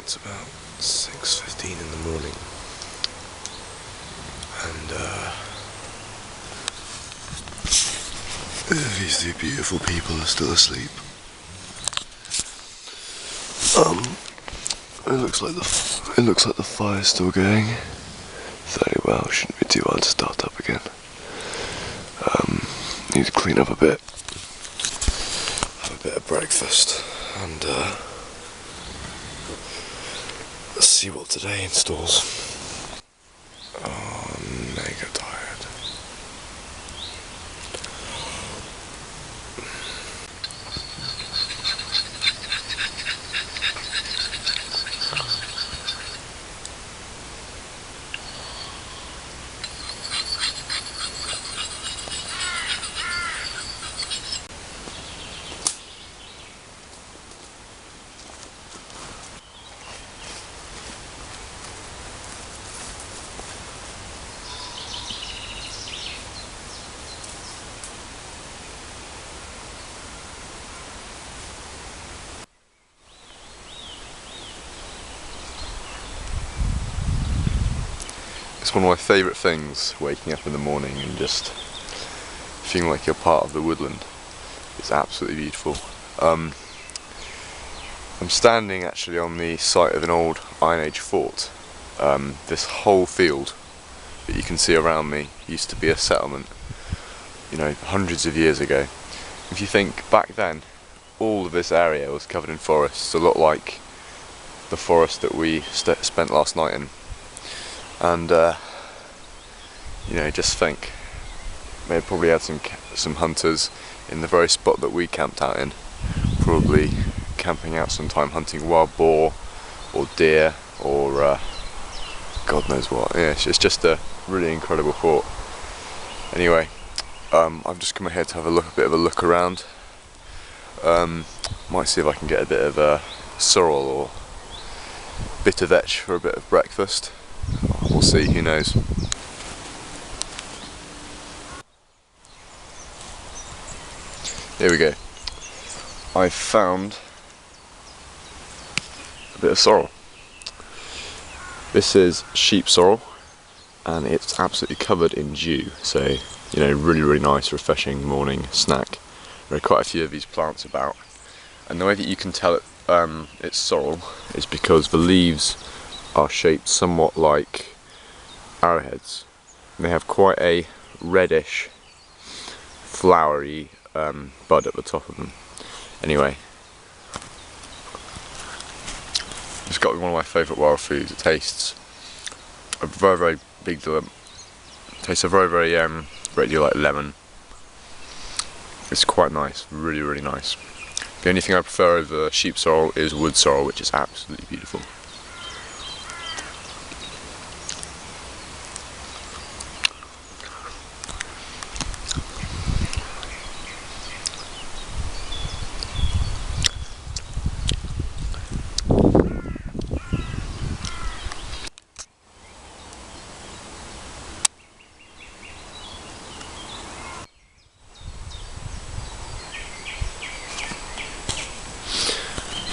It's about 6:15 in the morning, and these two beautiful people are still asleep. It looks like the fire's still going. So well, shouldn't be too hard to start up again. Need to clean up a bit, have a bit of breakfast, and let's see what today installs. Oh, I'm mega tired. It's one of my favourite things, waking up in the morning and just feeling like you're part of the woodland. It's absolutely beautiful. I'm standing actually on the site of an old Iron Age fort. This whole field that you can see around me used to be a settlement, you know, hundreds of years ago. If you think back then, all of this area was covered in forests, a lot like the forest that we spent last night in. And you know, just think, they probably had some hunters in the very spot that we camped out in, probably camping out sometime hunting wild boar or deer or God knows what. Yeah, it's just a really incredible fort. Anyway, I've just come here to have a bit of a look around. Might see if I can get a bit of sorrel or bit of vetch for a bit of breakfast. We'll see, who knows. Here we go. I found a bit of sorrel. This is sheep sorrel, and it's absolutely covered in dew, so you know, really nice, refreshing morning snack. There are quite a few of these plants about, and the way that you can tell it's sorrel is because the leaves are shaped somewhat like arrowheads, and they have quite a reddish, flowery bud at the top of them. Anyway, it's got to be one of my favourite wild foods. It tastes a very big deal. Tastes a very great deal like lemon. It's quite nice, really nice. The only thing I prefer over sheep sorrel is wood sorrel, which is absolutely beautiful.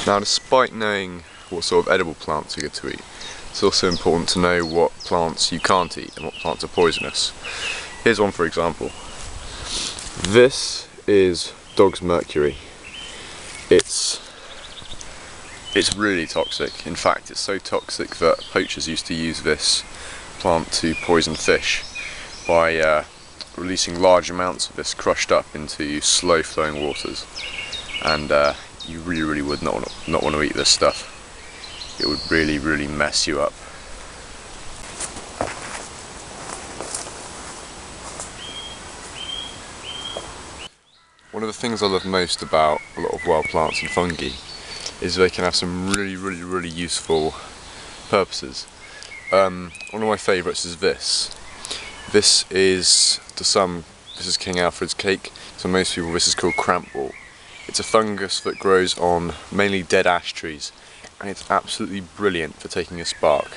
Now, despite knowing what sort of edible plants are good to eat, it's also important to know what plants you can't eat and what plants are poisonous. Here's one for example. This is dog's mercury. It's really toxic. In fact, it's so toxic that poachers used to use this plant to poison fish by releasing large amounts of this crushed up into slow flowing waters. And you really would not want to eat this stuff. It would really mess you up. One of the things I love most about a lot of wild plants and fungi is they can have some really useful purposes. One of my favourites is this. This is King Alfred's cake. To most people this is called crampwort. It's a fungus that grows on mainly dead ash trees, and it's absolutely brilliant for taking a spark.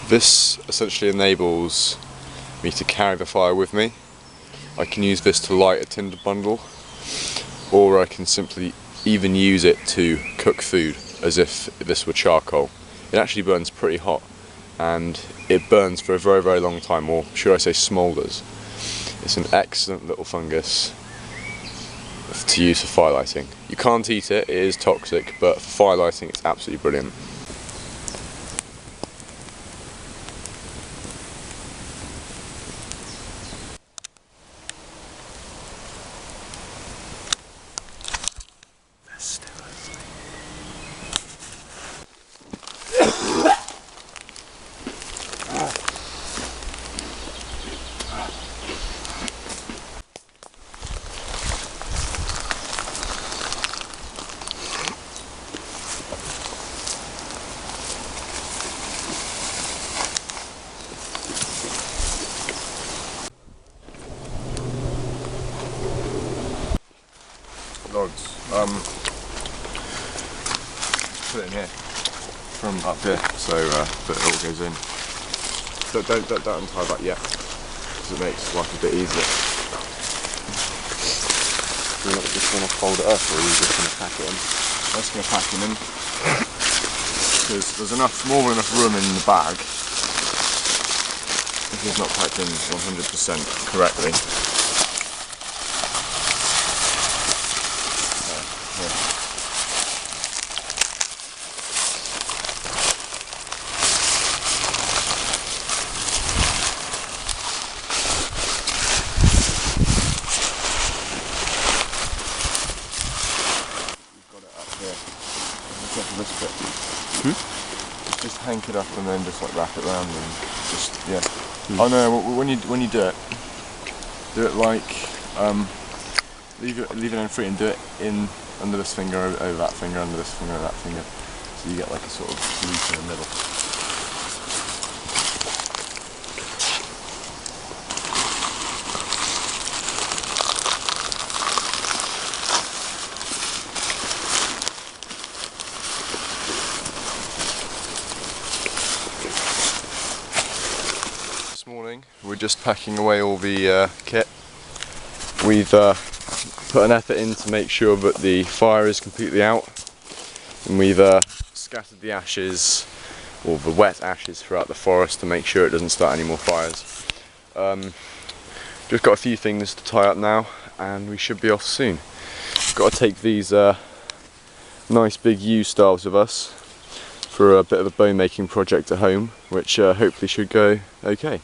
This essentially enables me to carry the fire with me. I can use this to light a tinder bundle, or I can simply even use it to cook food as if this were charcoal. It actually burns pretty hot, and it burns for a very, very long time, or should I say smoulders. It's an excellent little fungus to use for fire lighting. You can't eat it, it is toxic, but for fire lighting it's absolutely brilliant. Logs. Put it in here from up here, so that it all goes in. Don't untie that yet, because it makes life a bit easier. You're not just going to fold it up, or are you just going to pack it in? I'm just going to pack it in, because there's more than enough room in the bag if it's not packed in 100% correctly. This bit. Just hank it up and then just like wrap it around and just Oh no, when you do it like leave it in free and do it in under this finger, over that finger, under this finger, over that finger, so you get like a sort of loop in the middle. Morning, we're just packing away all the kit. We've put an effort in to make sure that the fire is completely out, and we've scattered the ashes, or the wet ashes, throughout the forest to make sure it doesn't start any more fires. Just got a few things to tie up now and we should be off soon. Got to take these nice big yew staves with us for a bit of a bow making project at home, which hopefully should go okay.